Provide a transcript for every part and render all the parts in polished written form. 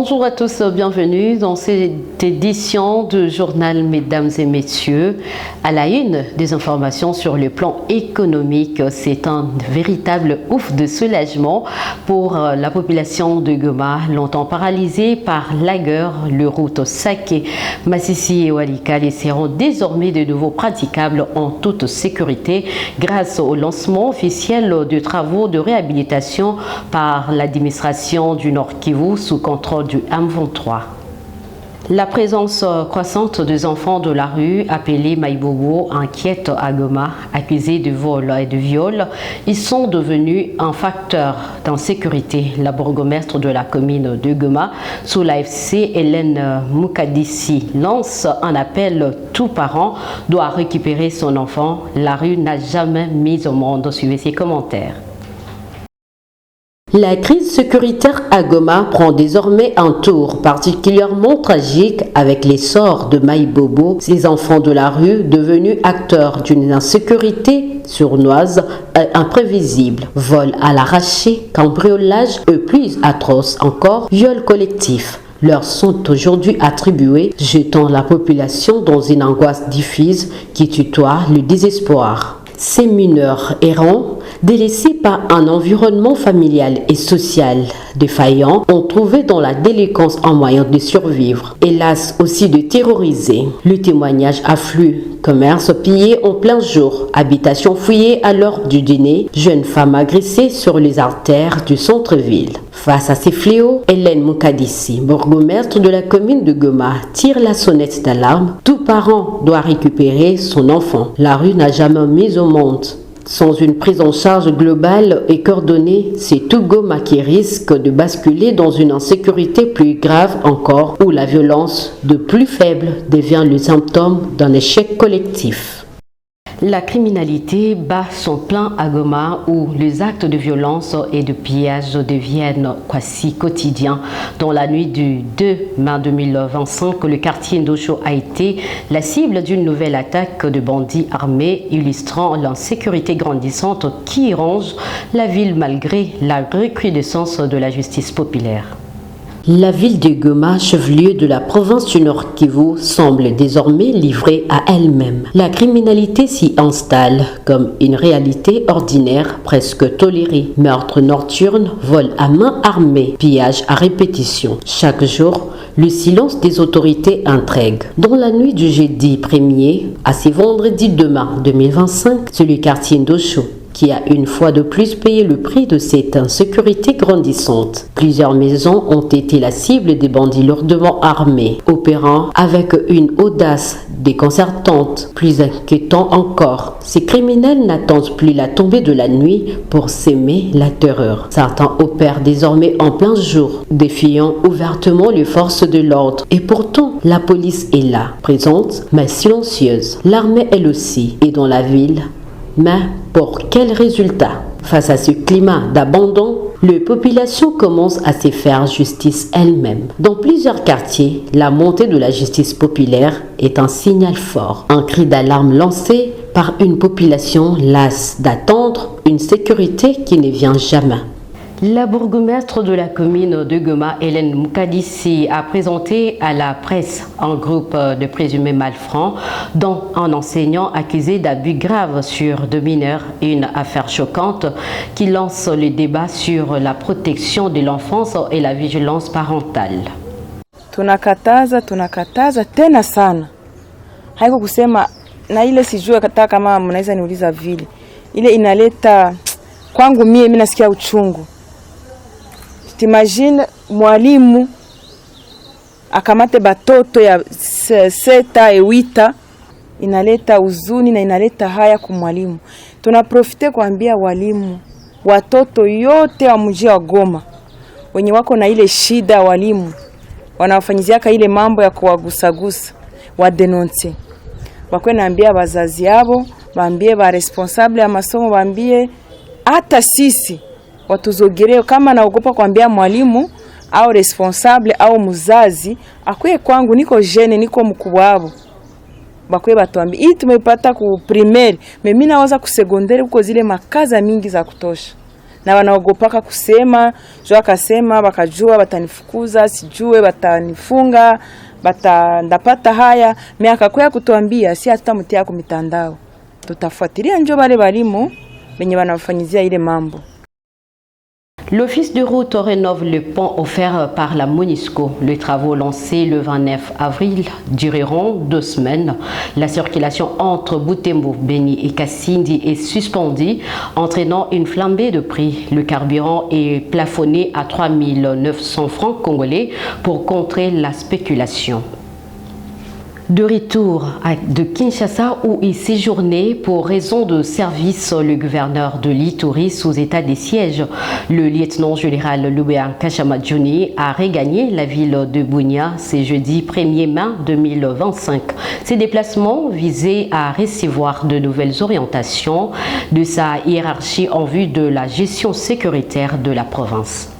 Bonjour à tous, bienvenue dans cette édition du journal Mesdames et Messieurs. À la une, des informations sur le plan économique. C'est un véritable ouf de soulagement pour la population de Goma, longtemps paralysée par la guerre. Les routes Saké, Massissi et Walikale seront désormais de nouveau praticables en toute sécurité grâce au lancement officiel de travaux de réhabilitation par l'administration du Nord Kivu sous contrôle du M23. La présence croissante des enfants de la rue, appelés Maïbobo, inquiète à Goma, accusés de vol et de viol. Ils sont devenus un facteur d'insécurité. La bourgmestre de la commune de Goma, sous l'AFC, Hélène Moukadissi, lance un appel. Tout parent doit récupérer son enfant. La rue n'a jamais mis au monde. Suivez ses commentaires. La crise sécuritaire à Goma prend désormais un tour particulièrement tragique avec l'essor de Maïbobo, ces enfants de la rue devenus acteurs d'une insécurité sournoise et imprévisible. Vol à l'arraché, cambriolage et plus atroce encore, viol collectif leur sont aujourd'hui attribués, jetant la population dans une angoisse diffuse qui tutoie le désespoir. Ces mineurs errants, délaissés par un environnement familial et social défaillant, ont trouvé dans la délinquance un moyen de survivre, hélas aussi de terroriser. Le témoignage afflue, commerce pillé en plein jour, habitations fouillées à l'heure du dîner, jeunes femmes agressées sur les artères du centre-ville. Face à ces fléaux, Hélène Moukadissi, bourgmestre de la commune de Goma, tire la sonnette d'alarme. Tout parent doit récupérer son enfant. La rue n'a jamais mis au monde. Sans une prise en charge globale et coordonnée, c'est tout Goma qui risque de basculer dans une insécurité plus grave encore, où la violence de plus faible devient le symptôme d'un échec collectif. La criminalité bat son plein à Goma, où les actes de violence et de pillage deviennent quasi quotidiens. Dans la nuit du 2 mai 2025, le quartier Ndosho a été la cible d'une nouvelle attaque de bandits armés, illustrant l'insécurité grandissante qui ronge la ville malgré la recrudescence de la justice populaire. La ville de Goma, chef-lieu de la province du Nord Kivu, semble désormais livrée à elle-même. La criminalité s'y installe comme une réalité ordinaire presque tolérée. Meurtres nocturnes, vols à main armée, pillages à répétition. Chaque jour, le silence des autorités intrigue. Dans la nuit du jeudi 1er à ce vendredi 2 mai 2025, c'est le quartier Ndosho qui a une fois de plus payé le prix de cette insécurité grandissante. Plusieurs maisons ont été la cible des bandits lourdement armés, opérant avec une audace déconcertante. Plus inquiétant encore, ces criminels n'attendent plus la tombée de la nuit pour s'aimer la terreur. Certains opèrent désormais en plein jour, défiant ouvertement les forces de l'ordre. Et pourtant, la police est là, présente mais silencieuse. L'armée elle aussi est dans la ville. Mais pour quel résultat? Face à ce climat d'abandon, les populations commencent à se faire justice elles-mêmes. Dans plusieurs quartiers, la montée de la justice populaire est un signal fort, un cri d'alarme lancé par une population lasse d'attendre une sécurité qui ne vient jamais. La bourgmestre de la commune de Goma, Hélène Moukadissi, a présenté à la presse un groupe de présumés malfrats, dont un enseignant accusé d'abus graves sur deux mineurs, une affaire choquante qui lance le débat sur la protection de l'enfance et la vigilance parentale. Tunakataza tena sana. Haiko kusema na ile sijua kata kama mnaweza niuliza vile. Ile inaleta kwangu mimi nasikia uchungu. T'imagine mwalimu akamate batoto ya 7 et 8, inaleta huzuni na inaleta haya kwa mwalimu. Tunaprofite kuambia walimu, watoto yote wa mji wa Goma wenye wako na ile shida, walimu wanawafanyiziaka ile mambo ya kuwagusagusa, wa denonce. Wakwe naambia bazazi yabo, baambie ba responsable ya masomo, baambie hata sisi watuzogereo kama naogopa kuambia mwalimu au responsable au muzazi akwe kwangu niko jeune niko mkubwa wabo, bakwe batuambia hii tumepata ku primaire, mimi nawaza ku secondaire kuko zile makaza mingi za kutosha na wanaogopaka kusema, jua akasema bakajua batanifukuza, sijue batanifunga, ndapata haya, akakuya kutuambia si hatutamtia ku mitandao. Tutafuatilia njo bale balimu benye banafanyizia ile mambo. L'Office de route rénove le pont offert par la MONUSCO. Les travaux lancés le 29 avril dureront 2 semaines. La circulation entre Butembo, Beni et Kasindi est suspendue, entraînant une flambée de prix. Le carburant est plafonné à 3 900 francs congolais pour contrer la spéculation. De retour de Kinshasa où il séjournait pour raison de service le gouverneur de l'Ituri sous état de siège. Le lieutenant général Loubéan Kashamadjouni a regagné la ville de Bunia ce jeudi 1er mai 2025. Ces déplacements visaient à recevoir de nouvelles orientations de sa hiérarchie en vue de la gestion sécuritaire de la province.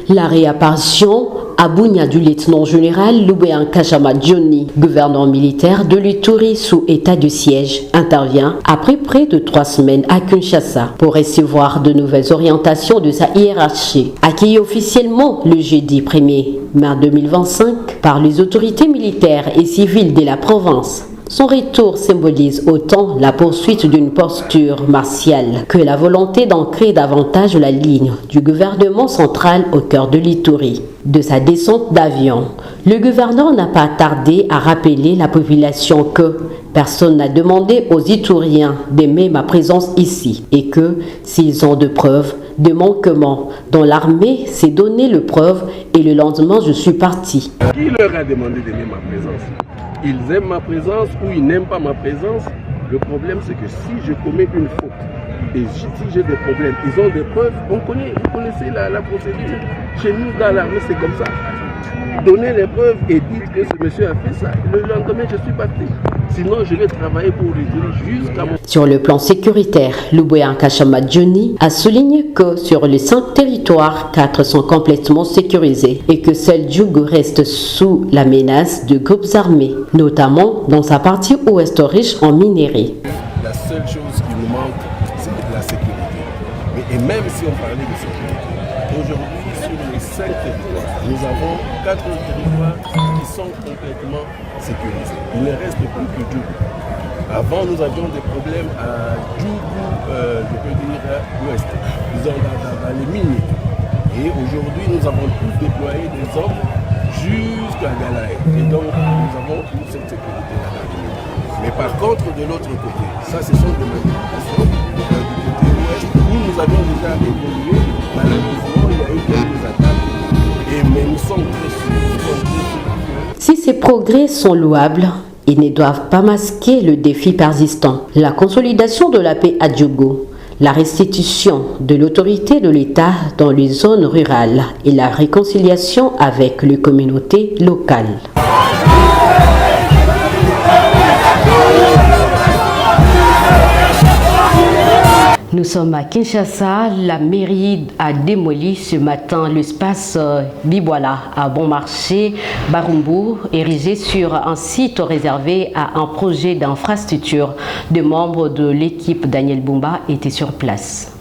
La réapparition à Bunia du lieutenant général Loubéan Kashamadjouni, gouverneur militaire de l'Ituri sous état de siège, intervient après près de 3 semaines à Kinshasa pour recevoir de nouvelles orientations de sa hiérarchie. Accueilli officiellement le jeudi 1er mai 2025 par les autorités militaires et civiles de la province, son retour symbolise autant la poursuite d'une posture martiale que la volonté d'ancrer davantage la ligne du gouvernement central au cœur de l'Ituri. De sa descente d'avion, le gouverneur n'a pas tardé à rappeler la population que personne n'a demandé aux Ituriens d'aimer ma présence ici et que s'ils ont de preuves de manquements dont l'armée s'est donné le preuve et le lendemain je suis parti. Qui leur a demandé d'aimer ma présence? Ils aiment ma présence ou ils n'aiment pas ma présence. Le problème c'est que si je commets une faute et si j'ai des problèmes, ils ont des preuves, vous connaissez la procédure. Chez nous dans l'armée c'est comme ça. Donnez les preuves et dites que ce monsieur a fait ça. Le lendemain je suis parti. Sinon je vais travailler pour lui jusqu'à mon... Sur le plan sécuritaire, Loubéan Kashamadjouni a souligné que sur les 5 territoires, 4 sont complètement sécurisés et que seul Djougou reste sous la menace de groupes armés, notamment dans sa partie ouest riche en minerais. La seule chose qui nous manque, c'est la sécurité. Et même si on parlait de sécurité, aujourd'hui sur les 5 territoires, nous avons 4 territoires qui sont complètement sécurisés. Il ne reste plus que Djougou. Avant, nous avions des problèmes à Djougou, je peux dire ouest, disons dans les mines. Et aujourd'hui, nous avons tous déployé des hommes jusqu'à Galaï. Et donc, nous avons toute cette sécurité dans les mines. Mais par contre, de l'autre côté, ça, ce sont des manifestations du côté ouest où nous avions déjà évolué. Malheureusement, il y a eu quelques attaques. Mais nous sommes très sûrs. Si ces progrès sont louables, ils ne doivent pas masquer le défi persistant, la consolidation de la paix à Djougou, la restitution de l'autorité de l'État dans les zones rurales et la réconciliation avec les communautés locales. Nous sommes à Kinshasa. La mairie a démoli ce matin l'espace Bibwala à Bon Marché, Barumbu, érigé sur un site réservé à un projet d'infrastructure. Des membres de l'équipe Daniel Bumba étaient sur place.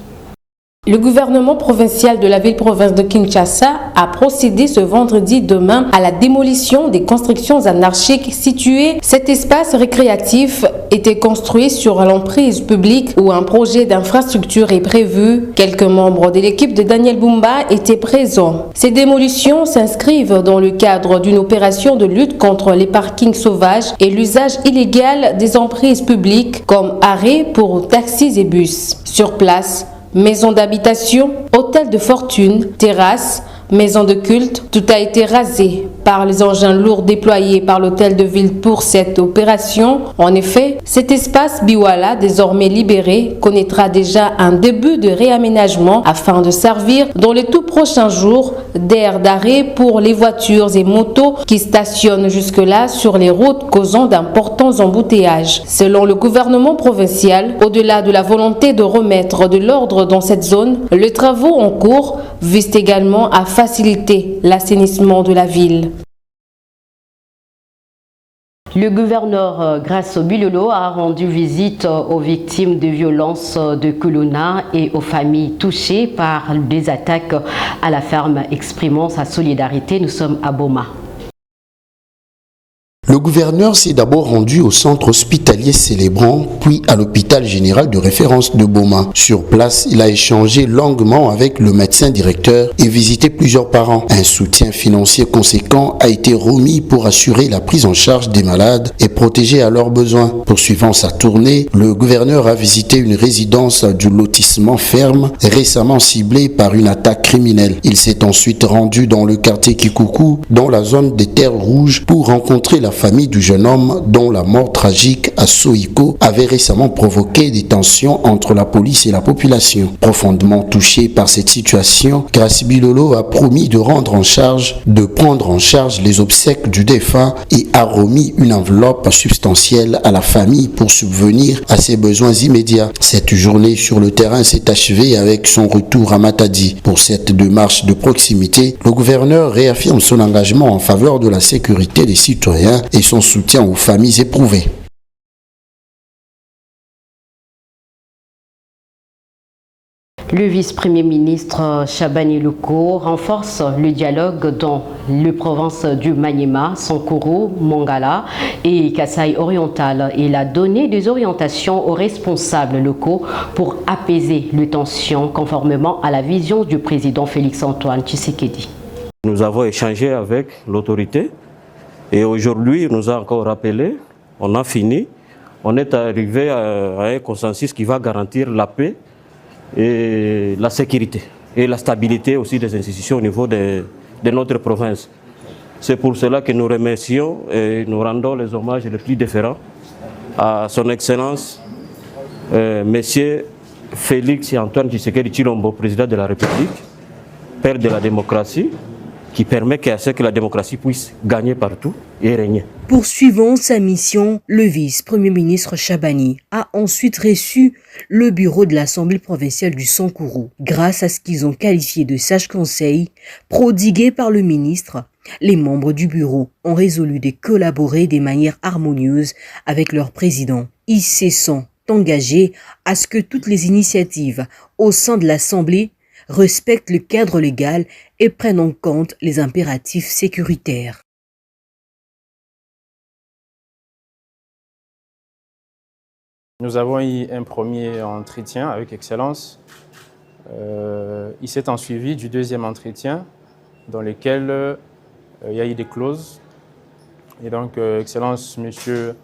Le gouvernement provincial de la ville-province de Kinshasa a procédé ce vendredi demain à la démolition des constructions anarchiques situées. Cet espace récréatif était construit sur l'emprise publique où un projet d'infrastructure est prévu. Quelques membres de l'équipe de Daniel Bumba étaient présents. Ces démolitions s'inscrivent dans le cadre d'une opération de lutte contre les parkings sauvages et l'usage illégal des emprises publiques comme arrêts pour taxis et bus. Sur place, maisons d'habitation, hôtels de fortune, terrasses, maisons de culte, tout a été rasé par les engins lourds déployés par l'hôtel de ville pour cette opération. En effet, cet espace Biwala, désormais libéré, connaîtra déjà un début de réaménagement afin de servir dans les tout prochains jours d'aire d'arrêt pour les voitures et motos qui stationnent jusque-là sur les routes causant d'importants embouteillages. Selon le gouvernement provincial, au-delà de la volonté de remettre de l'ordre dans cette zone, les travaux en cours visent également à faciliter l'assainissement de la ville. Le gouverneur Grasso Bilolo a rendu visite aux victimes de violences de Kuluna et aux familles touchées par des attaques à la ferme, exprimant sa solidarité. Nous sommes à Boma. Le gouverneur s'est d'abord rendu au centre hospitalier Célébrant, puis à l'hôpital général de référence de Boma. Sur place, il a échangé longuement avec le médecin directeur et visité plusieurs parents. Un soutien financier conséquent a été remis pour assurer la prise en charge des malades et protéger à leurs besoins. Poursuivant sa tournée, le gouverneur a visité une résidence du lotissement Ferme, récemment ciblée par une attaque criminelle. Il s'est ensuite rendu dans le quartier Kikuku, dans la zone des Terres Rouges, pour rencontrer la famille du jeune homme dont la mort tragique à Soiko avait récemment provoqué des tensions entre la police et la population. Profondément touché par cette situation, Grasso Bilolo a promis de prendre en charge les obsèques du défunt et a remis une enveloppe substantielle à la famille pour subvenir à ses besoins immédiats. Cette journée sur le terrain s'est achevée avec son retour à Matadi. Pour cette démarche de proximité, le gouverneur réaffirme son engagement en faveur de la sécurité des citoyens et son soutien aux familles éprouvées. Le vice-premier ministre Chabani Luko renforce le dialogue dans les provinces du Maniema, Sankuru, Mongala et Kasaï oriental. Il a donné des orientations aux responsables locaux pour apaiser les tensions conformément à la vision du président Félix-Antoine Tshisekedi. Nous avons échangé avec l'autorité. Et aujourd'hui, il nous a encore rappelé, on a fini, on est arrivé à un consensus qui va garantir la paix et la sécurité et la stabilité aussi des institutions au niveau de notre province. C'est pour cela que nous remercions et nous rendons les hommages les plus déférents à son Excellence, Monsieur Félix Antoine Tshisekedi Tshilombo, président de la République, père de la démocratie, qui permet que la démocratie puisse gagner partout et régner. Poursuivant sa mission, le vice-premier ministre Chabani a ensuite reçu le bureau de l'Assemblée provinciale du Sankuru. Grâce à ce qu'ils ont qualifié de sage conseil prodigué par le ministre, les membres du bureau ont résolu de collaborer de manière harmonieuse avec leur président. Ils se sont engagés à ce que toutes les initiatives au sein de l'Assemblée respectent le cadre légal et prennent en compte les impératifs sécuritaires. Nous avons eu un premier entretien avec Excellence. Il s'est ensuivi du deuxième entretien dans lequel il y a eu des clauses. Et donc, Excellence, Monsieur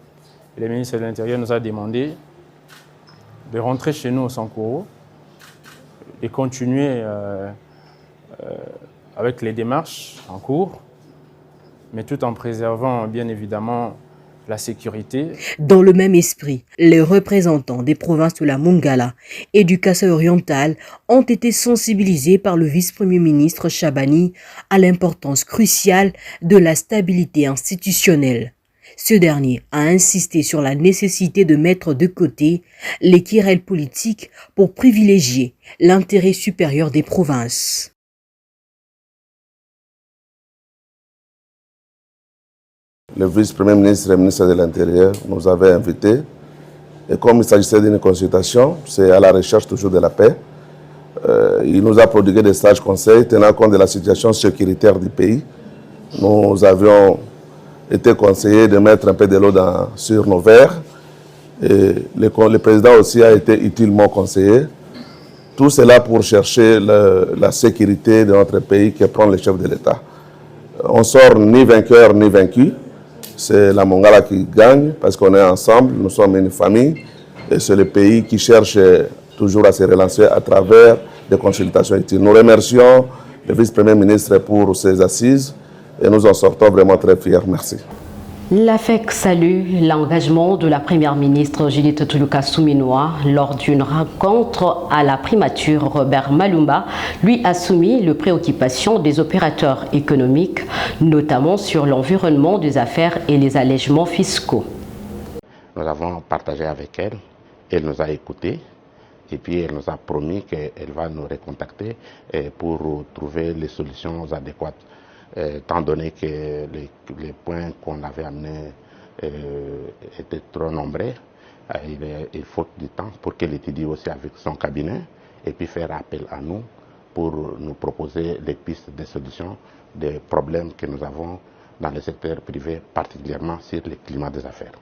le ministre de l'Intérieur nous a demandé de rentrer chez nous au Sankuru et continuer avec les démarches en cours, mais tout en préservant bien évidemment la sécurité. Dans le même esprit, les représentants des provinces de la Mongala et du Kasaï oriental ont été sensibilisés par le vice-premier ministre Chabani à l'importance cruciale de la stabilité institutionnelle. Ce dernier a insisté sur la nécessité de mettre de côté les querelles politiques pour privilégier l'intérêt supérieur des provinces. Le vice-premier ministre et le ministre de l'Intérieur nous avaient invités. Et comme il s'agissait d'une consultation, c'est à la recherche toujours de la paix. Il nous a prodigué des sages conseils tenant compte de la situation sécuritaire du pays. Nous avions été conseillés de mettre un peu de l'eau sur nos verres. Et le président aussi a été utilement conseillé. Tout cela pour chercher la sécurité de notre pays qui prend le chef de l'État. On sort ni vainqueur ni vaincu. C'est la Mongala qui gagne parce qu'on est ensemble, nous sommes une famille. Et c'est le pays qui cherche toujours à se relancer à travers des consultations utiles. Nous remercions le vice-premier ministre pour ses assises et nous en sortons vraiment très fiers. Merci. L'AFEC salue l'engagement de la première ministre Judith Tuluka Souminoa lors d'une rencontre à la primature. Robert Malumba lui a soumis les préoccupations des opérateurs économiques, notamment sur l'environnement des affaires et les allègements fiscaux. Nous avons partagé avec elle, elle nous a écoutés et puis elle nous a promis qu'elle va nous recontacter pour trouver les solutions adéquates. Étant donné que les points qu'on avait amenés étaient trop nombreux. Il faut du temps pour qu'elle étudie aussi avec son cabinet et puis faire appel à nous pour nous proposer des pistes de solutions des problèmes que nous avons dans le secteur privé, particulièrement sur le climat des affaires.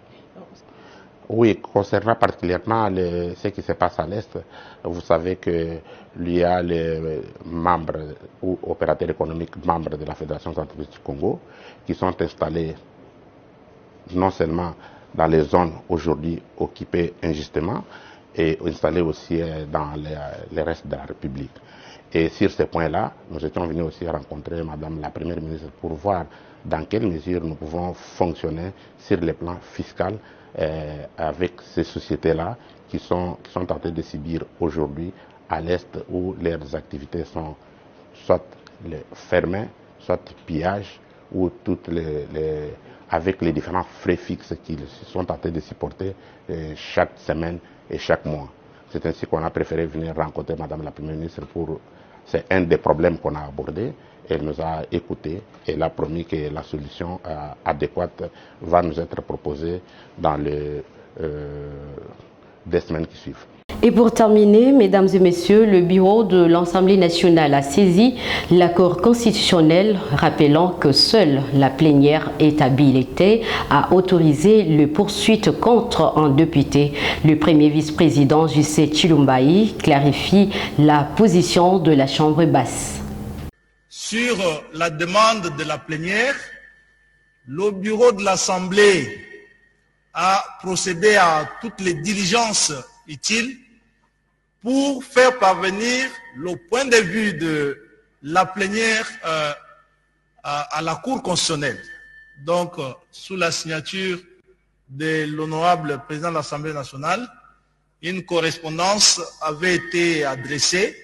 Oui, concernant particulièrement ce qui se passe à l'Est, vous savez qu'il y a les membres ou opérateurs économiques membres de la Fédération centrale du Congo qui sont installés non seulement dans les zones aujourd'hui occupées injustement, et installés aussi dans le reste de la République. Et sur ce point-là, nous étions venus aussi rencontrer Madame la Première ministre pour voir dans quelle mesure nous pouvons fonctionner sur le plan fiscal avec ces sociétés-là qui sont en train de subir aujourd'hui à l'Est où leurs activités sont soit fermées, soit pillage, ou toutes avec les différents frais fixes qu'ils sont en train de supporter chaque semaine et chaque mois. C'est ainsi qu'on a préféré venir rencontrer Madame la Première ministre c'est un des problèmes qu'on a abordé. Elle nous a écoutés et elle a promis que la solution adéquate va nous être proposée dans les semaines qui suivent. Et pour terminer, mesdames et messieurs, le bureau de l'Assemblée nationale a saisi l'accord constitutionnel rappelant que seule la plénière est habilitée à autoriser les poursuites contre un député. Le premier vice-président J.C. Chilumbaï clarifie la position de la Chambre basse. Sur la demande de la plénière, le bureau de l'Assemblée a procédé à toutes les diligences utiles pour faire parvenir le point de vue de la plénière à la Cour constitutionnelle. Donc, sous la signature de l'honorable président de l'Assemblée nationale, une correspondance avait été adressée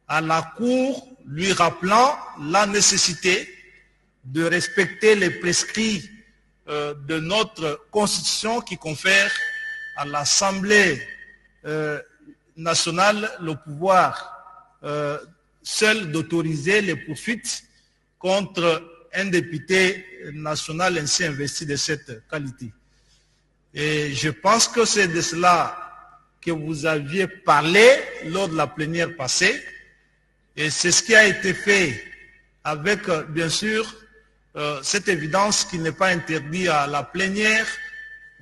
à la Cour lui rappelant la nécessité de respecter les prescrits de notre Constitution qui confère à l'Assemblée nationale le pouvoir seul d'autoriser les poursuites contre un député national ainsi investi de cette qualité. Et je pense que c'est de cela que vous aviez parlé lors de la plénière passée. Et c'est ce qui a été fait avec, bien sûr, cette évidence qu'il n'est pas interdit à la plénière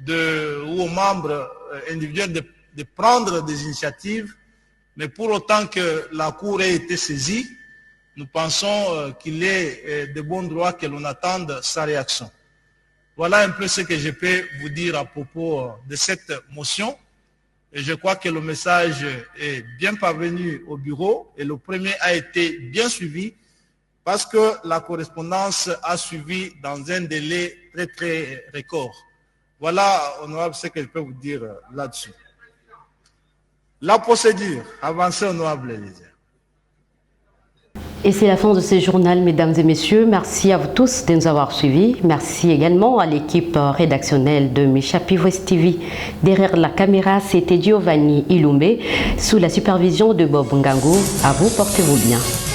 ou aux membres individuels de prendre des initiatives, mais pour autant que la Cour ait été saisie, nous pensons qu'il est de bon droit que l'on attende sa réaction. Voilà un peu ce que je peux vous dire à propos de cette motion. Et je crois que le message est bien parvenu au bureau et le premier a été bien suivi parce que la correspondance a suivi dans un délai très très record. Voilà, honorable, ce que je peux vous dire là-dessus. La procédure, avancée, honorable Élysée. Et c'est la fin de ce journal, mesdames et messieurs. Merci à vous tous de nous avoir suivis. Merci également à l'équipe rédactionnelle de Michapi West TV. Derrière la caméra, c'était Giovanni Ilumbe, sous la supervision de Bob Ngango. À vous, portez-vous bien.